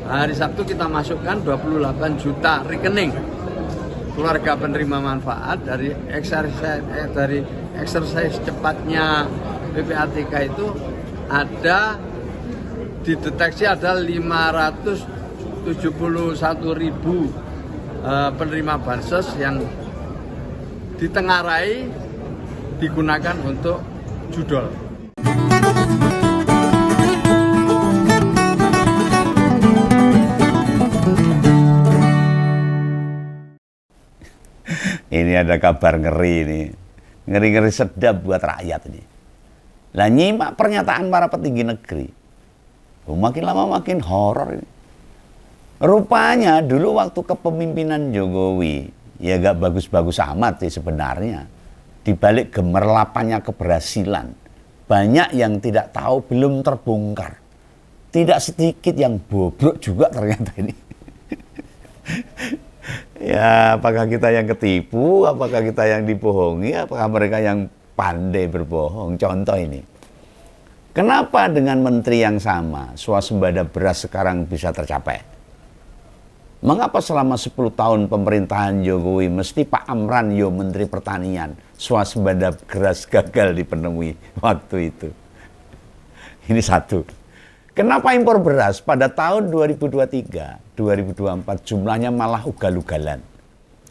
Hari Sabtu kita masukkan 28 juta rekening keluarga penerima manfaat dari exercise cepatnya PPATK itu ada dideteksi ada 571.000 penerima bansos yang ditengarai digunakan untuk judol. Ini ada kabar ngeri ini. Ngeri-ngeri sedap buat rakyat ini. Lah nyimak pernyataan para petinggi negeri. Makin lama makin horor ini. Rupanya dulu waktu kepemimpinan Jokowi, ya gak bagus-bagus amat sih sebenarnya. Di balik gemerlapannya keberhasilan, banyak yang tidak tahu belum terbongkar. Tidak sedikit yang bobrok juga ternyata ini. Ya, apakah kita yang ketipu, apakah kita yang dibohongi, apakah mereka yang pandai berbohong? Contoh ini. Kenapa dengan menteri yang sama, swasembada beras sekarang bisa tercapai? Mengapa selama 10 tahun pemerintahan Jokowi mesti Pak Amran yo Menteri Pertanian, swasembada beras gagal dipenuhi waktu itu? Ini satu. Kenapa impor beras pada tahun 2023, 2024 jumlahnya malah ugal-ugalan?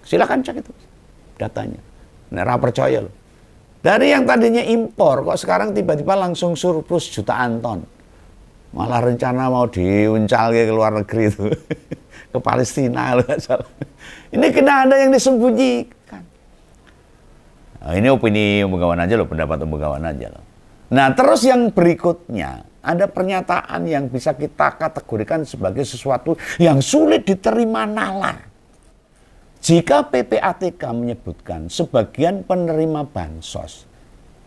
Silakan cek itu datanya. Nggak percaya loh. Dari yang tadinya impor, kok sekarang tiba-tiba langsung surplus jutaan ton. Malah rencana mau diuncal ke luar negeri itu. Ke Palestina loh. Ini kena ada yang disembunyikan. Nah, ini opini Begawan aja loh, pendapat Begawan aja loh. Nah terus yang berikutnya, ada pernyataan yang bisa kita kategorikan sebagai sesuatu yang sulit diterima nalar. Jika PPATK menyebutkan sebagian penerima bansos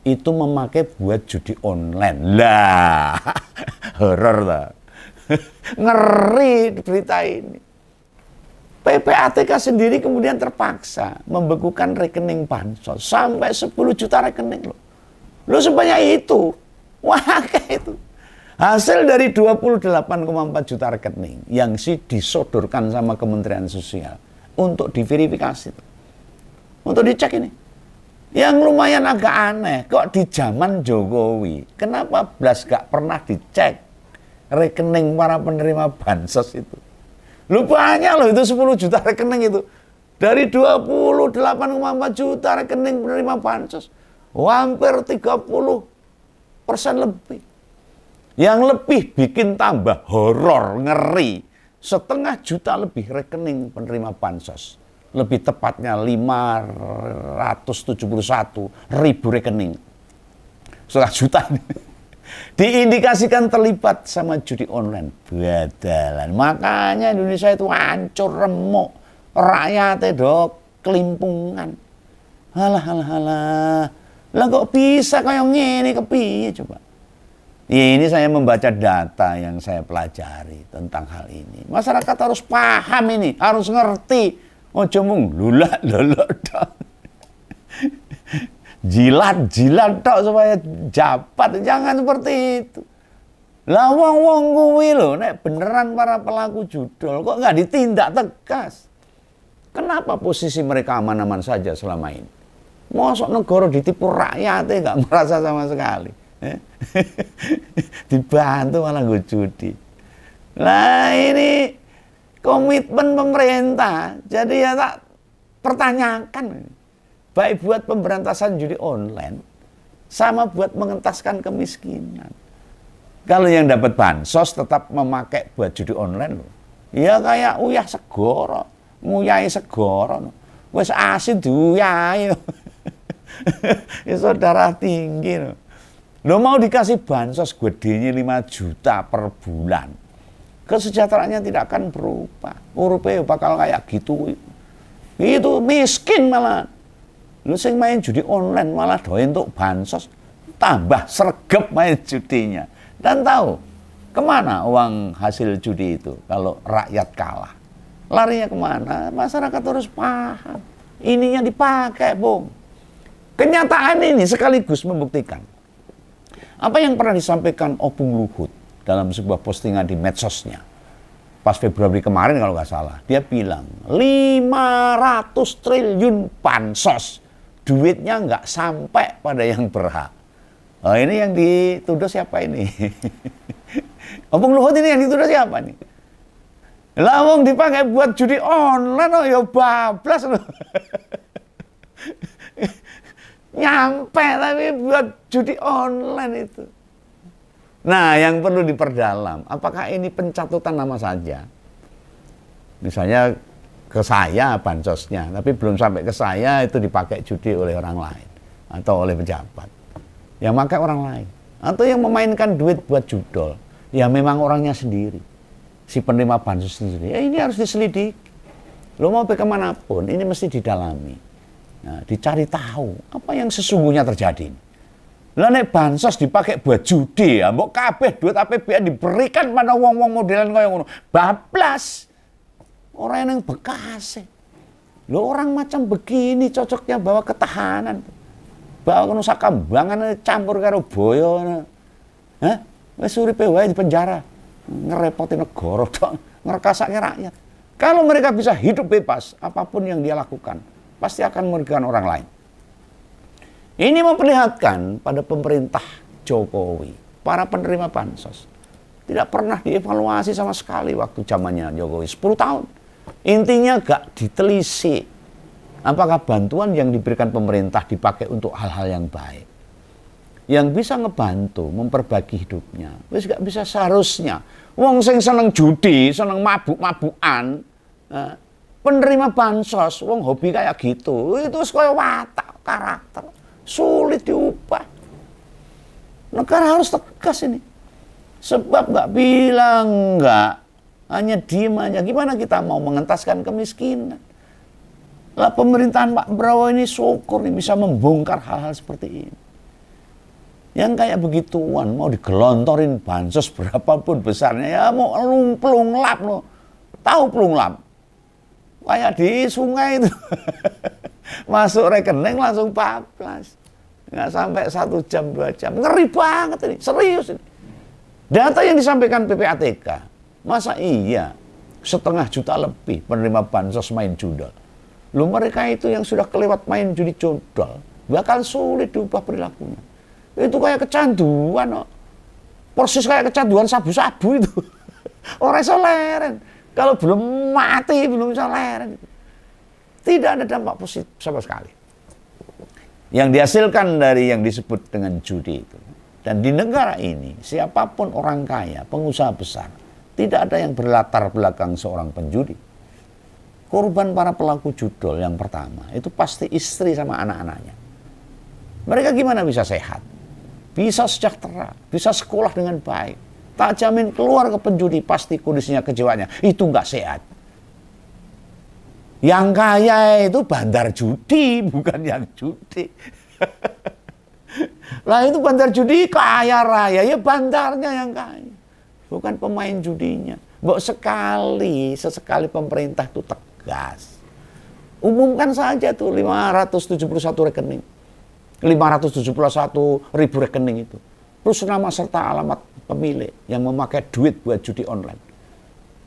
itu memakai buat judi online. Lah, horor lah. Ngeri berita ini. PPATK sendiri kemudian terpaksa membekukan rekening bansos sampai 10 juta rekening loh. Loh sebanyak itu. Wah kayak itu. Hasil dari 28,4 juta rekening yang disodorkan sama Kementerian Sosial untuk diverifikasi, untuk dicek ini. Yang lumayan agak aneh, kok di zaman Jokowi, kenapa Blas gak pernah dicek rekening para penerima bansos itu? Lu banyak loh itu 10 juta rekening itu. Dari 28,4 juta rekening penerima bansos, hampir 30% lebih. Yang lebih bikin tambah horor, ngeri. 0,5 juta lebih rekening penerima bansos. Lebih tepatnya 571.000 rekening. 0,5 juta. Diindikasikan terlibat sama judi online. Badalan. Makanya Indonesia itu hancur remuk. Rakyatnya dok kelimpungan. Halah. Lah kok bisa kayak ngene kepiye coba? Ini saya membaca data yang saya pelajari tentang hal ini. Masyarakat harus paham ini, harus ngerti. Ojo mung lulak tok. Jilat tok supaya jabat. Jangan seperti itu. Lah wong kuwi lho nek beneran para pelaku judol kok nggak ditindak tegas. Kenapa posisi mereka aman-aman saja selama ini? Mosok negara ditipu rakyatnya nggak merasa sama sekali. Dibantu malah gue judi. Nah ini komitmen pemerintah. Jadi ya tak pertanyakan. Baik buat pemberantasan judi online sama buat mengentaskan kemiskinan. Kalau yang dapat bansos tetap memakai buat judi online loh. Ya kayak uyah segoro, nguyai segoro. Wes asin diuyai. Itu darah tinggi loh. Lo mau dikasih bansos gedenya 5 juta per bulan. Kesejahteraannya tidak akan berubah. Urupnya bakal kayak gitu. Itu miskin malah. Lo sing main judi online malah doyan untuk bansos. Tambah sergap main judinya. Dan tahu kemana uang hasil judi itu kalau rakyat kalah. Larinya kemana? Masyarakat harus paham. Ininya dipakai, Bung. Kenyataan ini sekaligus membuktikan apa yang pernah disampaikan Opung Luhut dalam sebuah postingan di medsosnya. pas Februari kemarin kalau nggak salah, dia bilang 500 triliun bansos, duitnya nggak sampai pada yang berhak. Oh, ini yang dituduh siapa ini? Omong Luhut ini yang dituduh siapa nih? Lah wong dipakai buat judi online, oh ya bablas loh. Nyampe tapi buat judi online itu. Nah, yang perlu diperdalam, apakah ini pencatutan nama saja? Misalnya ke saya bansosnya, tapi belum sampai ke saya itu dipakai judi oleh orang lain atau oleh pejabat. Yang pakai orang lain atau yang memainkan duit buat judol, ya memang orangnya sendiri. Si penerima bansos sendiri. Ya ini harus diselidiki. Lo mau kemanapun, ini mesti didalami. Nah, dicari tahu apa yang sesungguhnya terjadi. Lah nek bansos dipakai buat judi ya, mbok kabeh duit APBN diberikan pada wong-wong modelan kaya ngono. Bablas. Orang yang bekas. Lo orang macam begini cocoknya bawa ketahanan. Bawa kono sakambangan campur karo boyo. Hah? Wis uripe wae di penjara. Ngerepoti negara dong, ngerekasake rakyat. Kalau mereka bisa hidup bebas, apapun yang dia lakukan pasti akan merugikan orang lain. Ini memperlihatkan pada pemerintah Jokowi, para penerima bansos tidak pernah dievaluasi sama sekali waktu zamannya Jokowi 10 tahun. Intinya gak ditelisik apakah bantuan yang diberikan pemerintah dipakai untuk hal-hal yang baik, yang bisa ngebantu memperbaiki hidupnya. Wis gak bisa seharusnya. Wong sing seneng judi, seneng mabuk-mabukan, penerima bansos, wong hobi kayak gitu, itu kaya watak, karakter, sulit diubah. Negara harus tegas ini. Sebab gak bilang enggak, hanya diem aja. Gimana kita mau mengentaskan kemiskinan? Lah pemerintahan Pak Prabowo ini syukur nih bisa membongkar hal-hal seperti ini. Yang kayak begituan mau digelontorin bansos berapapun besarnya, ya mau pelunglap loh. Tahu pelunglap? Kayak di sungai itu. Masuk rekening langsung bablas. Nggak sampai 1 jam 2 jam. Ngeri banget ini, serius ini. Data yang disampaikan PPATK, masa iya 1,5 juta lebih penerima bansos main judol. Loh mereka itu yang sudah kelewat main judi jodol, bakal sulit diubah perilakunya. Itu kayak kecanduan, oh. Persis kayak kecanduan sabu-sabu itu. Orang bisa leren. Kalau belum mati, belum bisa leren. Tidak ada dampak positif sama sekali. Yang dihasilkan dari yang disebut dengan judi itu. Dan di negara ini, siapapun orang kaya, pengusaha besar, tidak ada yang berlatar belakang seorang penjudi. Korban para pelaku judol yang pertama, itu pasti istri sama anak-anaknya. Mereka gimana bisa sehat? Bisa sejahtera, bisa sekolah dengan baik. Tak jamin keluar ke penjudi, pasti kondisinya kejiwaannya itu nggak sehat. Yang kaya itu bandar judi, bukan yang judi. Lah itu bandar judi kaya raya, ya bandarnya yang kaya. Bukan pemain judinya. Mbok sesekali pemerintah itu tegas. Umumkan saja tuh 571 rekening. 571 ribu rekening itu. Terus nama serta alamat pemilik yang memakai duit buat judi online.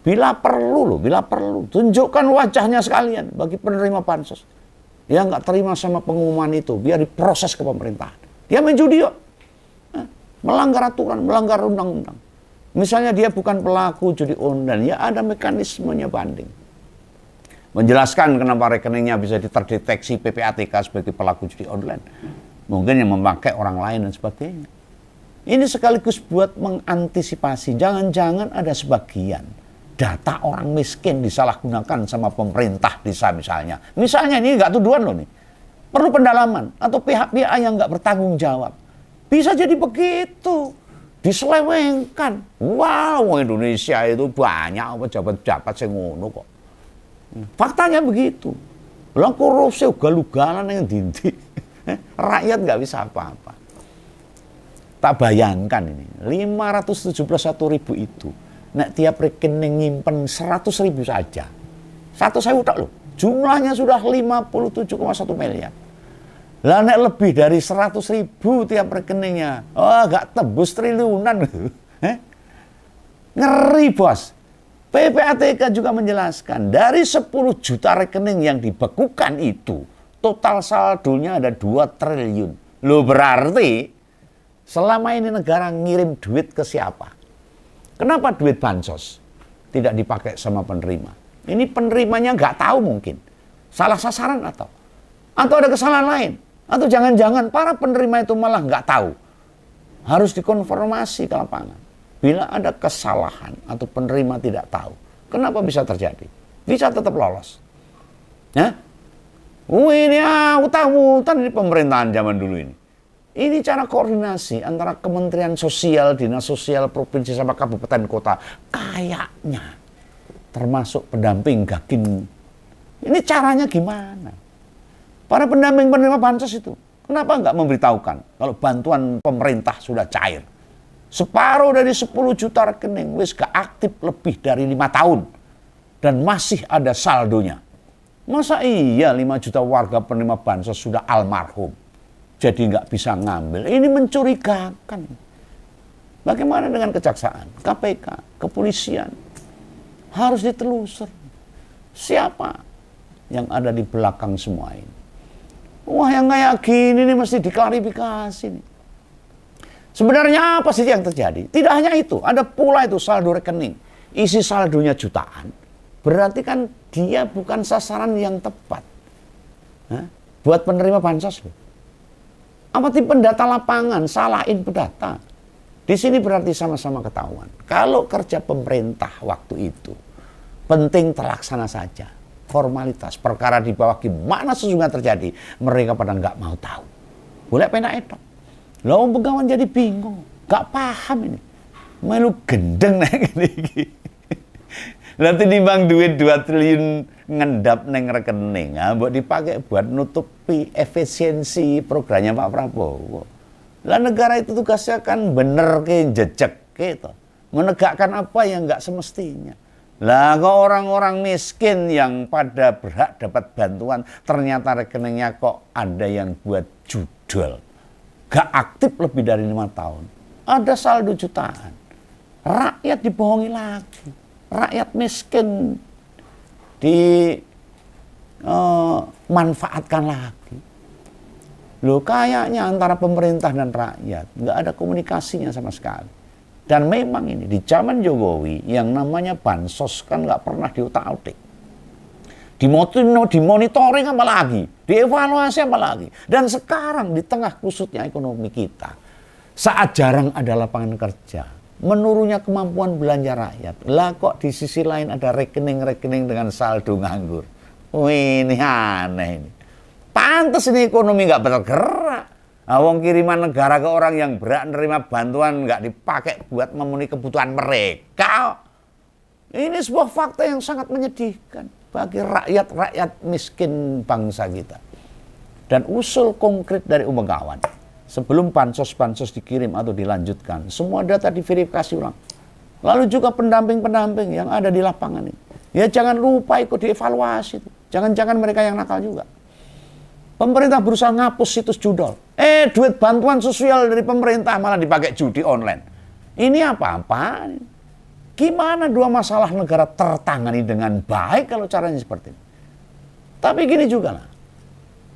Bila perlu loh, bila perlu. Tunjukkan wajahnya sekalian bagi penerima bansos. Yang nggak terima sama pengumuman itu, biar diproses ke pemerintahan. Dia main judi yuk. Melanggar aturan, melanggar undang-undang. Misalnya dia bukan pelaku judi online, ya ada mekanismenya banding. Menjelaskan kenapa rekeningnya bisa terdeteksi PPATK sebagai pelaku judi online. Mungkin yang memakai orang lain dan sebagainya. Ini sekaligus buat mengantisipasi. Jangan-jangan ada sebagian data orang miskin disalahgunakan sama pemerintah desa misalnya. Misalnya ini nggak tuduhan loh nih. Perlu pendalaman. Atau pihak-pihak yang nggak bertanggung jawab. Bisa jadi begitu. Diselewengkan. Wow, Indonesia itu banyak pejabat-pejabat yang ngono kok. Faktanya begitu. Lah korupsi ugal-ugalan yang dindi. Rakyat nggak bisa apa-apa. Tak bayangkan ini, 571 ribu itu. Nek tiap rekening nyimpen 100 ribu saja. 1.000 tak loh. Jumlahnya sudah 57,1 miliar. Lah nek lebih dari 100 ribu tiap rekeningnya. Oh, nggak tembus triliunan. Ngeri bos. PPATK juga menjelaskan, dari 10 juta rekening yang dibekukan itu, total saldonya ada 2 triliun. Loh, berarti selama ini negara ngirim duit ke siapa? Kenapa duit bansos tidak dipakai sama penerima? Ini penerimanya nggak tahu mungkin. Salah sasaran atau ada kesalahan lain. Atau jangan-jangan para penerima itu malah nggak tahu. Harus dikonfirmasi ke lapangan. Bila ada kesalahan atau penerima tidak tahu, kenapa bisa terjadi? Bisa tetap lolos. Ya? Ini utang-utang di pemerintahan zaman dulu ini. Ini cara koordinasi antara Kementerian Sosial, Dinas Sosial Provinsi sama Kabupaten Kota. Kayaknya termasuk pendamping Gakin. Ini caranya gimana? Para pendamping penerima bansos itu, kenapa nggak memberitahukan kalau bantuan pemerintah sudah cair? Separuh dari 10 juta rekening wis gak aktif lebih dari 5 tahun dan masih ada saldonya. Masa iya 5 juta warga penerima bansos sudah almarhum jadi nggak bisa ngambil? Ini mencurigakan. Bagaimana dengan kejaksaan, KPK, kepolisian? Harus ditelusur siapa yang ada di belakang semua ini. Wah, yang kayak gini nih mesti diklarifikasi nih. Sebenarnya apa sih yang terjadi? Tidak hanya itu, ada pula itu saldo rekening. Isi saldonya jutaan. Berarti kan dia bukan sasaran yang tepat. Hah? Buat penerima bansos. Apa tim pendata lapangan salah input data? Di sini berarti sama-sama ketahuan. Kalau kerja pemerintah waktu itu penting terlaksana saja. Formalitas, perkara di bawah gimana sesungguhnya terjadi. Mereka pada nggak mau tahu. Boleh pena itu. Lalu pegawai jadi bingung, gak paham ini. Melu gendeng naik ini. Nanti timbang duit 2 triliun ngendap neng rekening, buat dipakai buat nutupi efisiensi programnya Pak Prabowo. Lah negara itu tugasnya kan bener ke jejak gitu, menegakkan apa yang nggak semestinya. Lah kok orang-orang miskin yang pada berhak dapat bantuan ternyata rekeningnya kok ada yang buat judul. Gak aktif lebih dari 5 tahun. Ada saldo jutaan. Rakyat dibohongi lagi. Rakyat miskin dimanfaatkan lagi. Loh, kayaknya antara pemerintah dan rakyat gak ada komunikasinya sama sekali. Dan memang ini di zaman Jokowi yang namanya bansos kan gak pernah diutak-utik. Dimonitoring apa lagi, dievaluasi apa lagi. Dan sekarang di tengah kusutnya ekonomi kita, saat jarang ada lapangan kerja, menurunnya kemampuan belanja rakyat, lah kok di sisi lain ada rekening-rekening dengan saldo nganggur. Wih, ini aneh ini. Pantes ini ekonomi nggak bergerak. Wong kiriman negara ke orang yang berhak menerima bantuan nggak dipakai buat memenuhi kebutuhan mereka. Ini sebuah fakta yang sangat menyedihkan bagi rakyat-rakyat miskin bangsa kita. Dan usul konkret dari kawan, sebelum bansos-bansos dikirim atau dilanjutkan, semua data diverifikasi ulang. Lalu juga pendamping-pendamping yang ada di lapangan ini. Ya jangan lupa ikut dievaluasi. Jangan-jangan mereka yang nakal juga. Pemerintah berusaha ngapus situs judol. Duit bantuan sosial dari pemerintah malah dipakai judi online. Ini apa-apa? Gimana dua masalah negara tertangani dengan baik kalau caranya seperti ini? Tapi gini juga lah.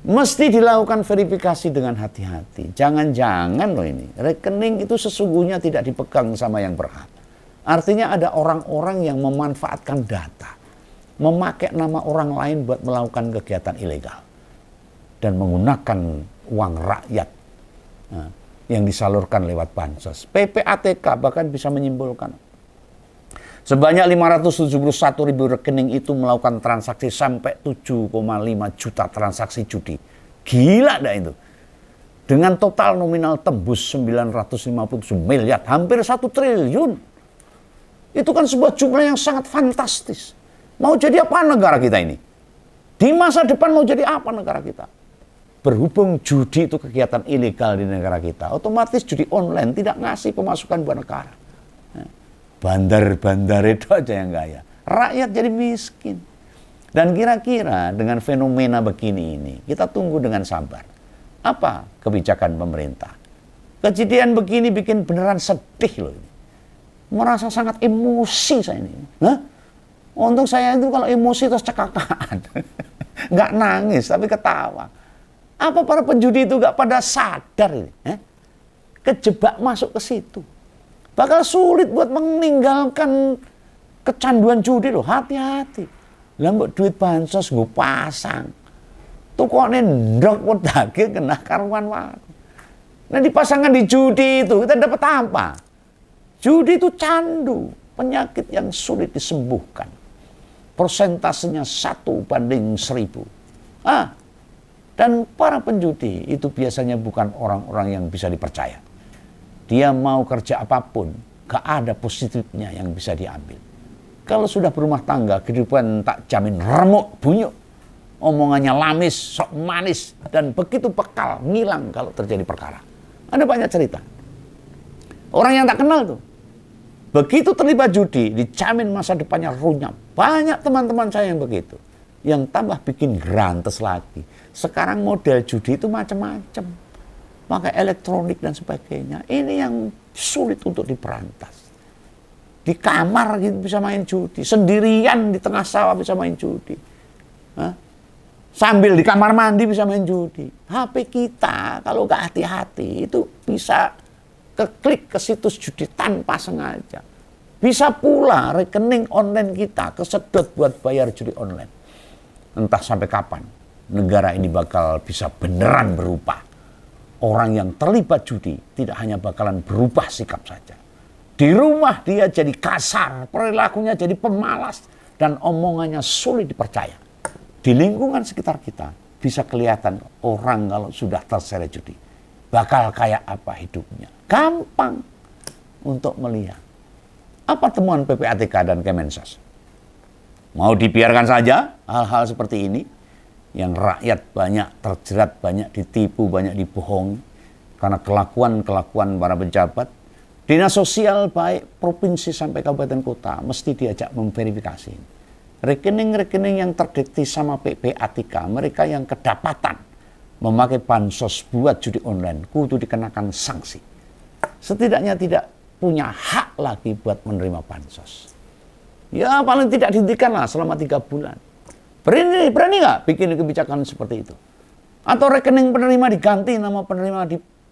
Mesti dilakukan verifikasi dengan hati-hati. Jangan-jangan loh ini, rekening itu sesungguhnya tidak dipegang sama yang berhak. Artinya ada orang-orang yang memanfaatkan data. Memakai nama orang lain buat melakukan kegiatan ilegal. Dan menggunakan uang rakyat yang disalurkan lewat bansos. PPATK bahkan bisa menyimpulkan. Sebanyak 571 ribu rekening itu melakukan transaksi sampai 7,5 juta transaksi judi. Gila dah itu. Dengan total nominal tembus 957 miliar, hampir 1 triliun. Itu kan sebuah jumlah yang sangat fantastis. Mau jadi apa negara kita ini? Di masa depan mau jadi apa negara kita? Berhubung judi itu kegiatan ilegal di negara kita, otomatis judi online tidak ngasih pemasukan buat negara. Bandar-bandar itu aja yang kaya. Rakyat jadi miskin. Dan kira-kira dengan fenomena begini ini, kita tunggu dengan sabar. Apa kebijakan pemerintah? Kejadian begini bikin beneran sedih loh. Merasa sangat emosi saya ini. Untuk saya itu kalau emosi terus cekakak. Nggak nangis, tapi ketawa. Apa para penjudi itu nggak pada sadar ini? Kejebak masuk ke situ. Bakal sulit buat meninggalkan kecanduan judi loh, hati-hati. Lah mbok duit bansos gue pasang. Tuh kok ndok wedake kena karuan wae. Nah dipasangkan di judi itu kita dapat apa? Judi itu candu, penyakit yang sulit disembuhkan. Persentasenya 1:1000. Dan para penjudi itu biasanya bukan orang-orang yang bisa dipercaya. Dia mau kerja apapun, gak ada positifnya yang bisa diambil. Kalau sudah berumah tangga, kehidupan tak jamin remuk, bunyuk. Omongannya lamis, sok manis, dan begitu bekal, ngilang kalau terjadi perkara. Ada banyak cerita. Orang yang tak kenal tuh, begitu terlibat judi, dijamin masa depannya runyam. Banyak teman-teman saya yang begitu. Yang tambah bikin grantes lagi. Sekarang model judi itu macam-macam. Pakai elektronik dan sebagainya. Ini yang sulit untuk diberantas. Di kamar gitu bisa main judi. Sendirian di tengah sawah bisa main judi. Sambil di kamar mandi bisa main judi. HP kita kalau nggak hati-hati itu bisa keklik ke situs judi tanpa sengaja. Bisa pula rekening online kita kesedot buat bayar judi online. Entah sampai kapan negara ini bakal bisa beneran berubah. Orang yang terlibat judi tidak hanya bakalan berubah sikap saja. Di rumah dia jadi kasar, perilakunya jadi pemalas, dan omongannya sulit dipercaya. Di lingkungan sekitar kita bisa kelihatan orang kalau sudah terseret judi. Bakal kayak apa hidupnya. Gampang untuk melihat. Apa temuan PPATK dan Kemensos? Mau dibiarkan saja hal-hal seperti ini? Yang rakyat banyak terjerat, banyak ditipu, banyak dibohongi. Karena kelakuan-kelakuan para pejabat. Dinas sosial baik provinsi sampai kabupaten kota mesti diajak memverifikasi. Rekening-rekening yang terdeteksi sama PPATK, mereka yang kedapatan memakai bansos buat judi online, kudu dikenakan sanksi. Setidaknya tidak punya hak lagi buat menerima bansos. Ya paling tidak dihentikanlah selama 3 bulan. Berani nggak bikin kebijakan seperti itu? Atau rekening penerima diganti nama penerima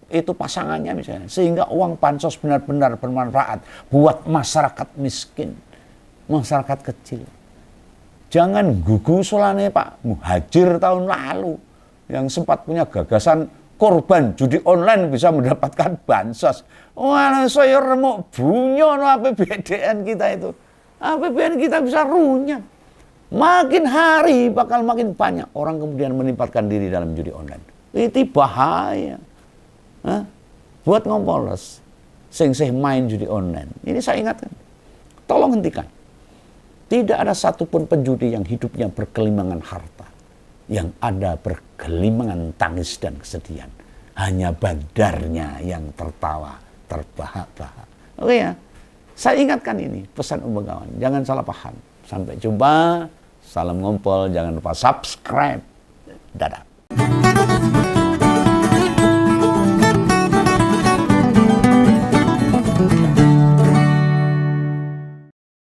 itu pasangannya misalnya. Sehingga uang bansos benar-benar bermanfaat buat masyarakat miskin, masyarakat kecil. Jangan gugu solane Pak Muhajir tahun lalu yang sempat punya gagasan korban judi online bisa mendapatkan bansos. Wah, saya remuk bunyo no APBDN kita itu. APBN kita bisa runyam. Makin hari bakal makin banyak orang kemudian menempatkan diri dalam judi online. Itu bahaya. Buat ngompolos sing main judi online. Ini saya ingatkan. Tolong hentikan. Tidak ada satupun penjudi yang hidupnya berkelimangan harta. Yang ada berkelimangan tangis dan kesedihan. Hanya bandarnya yang tertawa, terbahak-bahak. Oke ya, saya ingatkan ini, pesan Begawan. Jangan salah paham. Sampai jumpa, salam ngompol, jangan lupa subscribe. Dadah.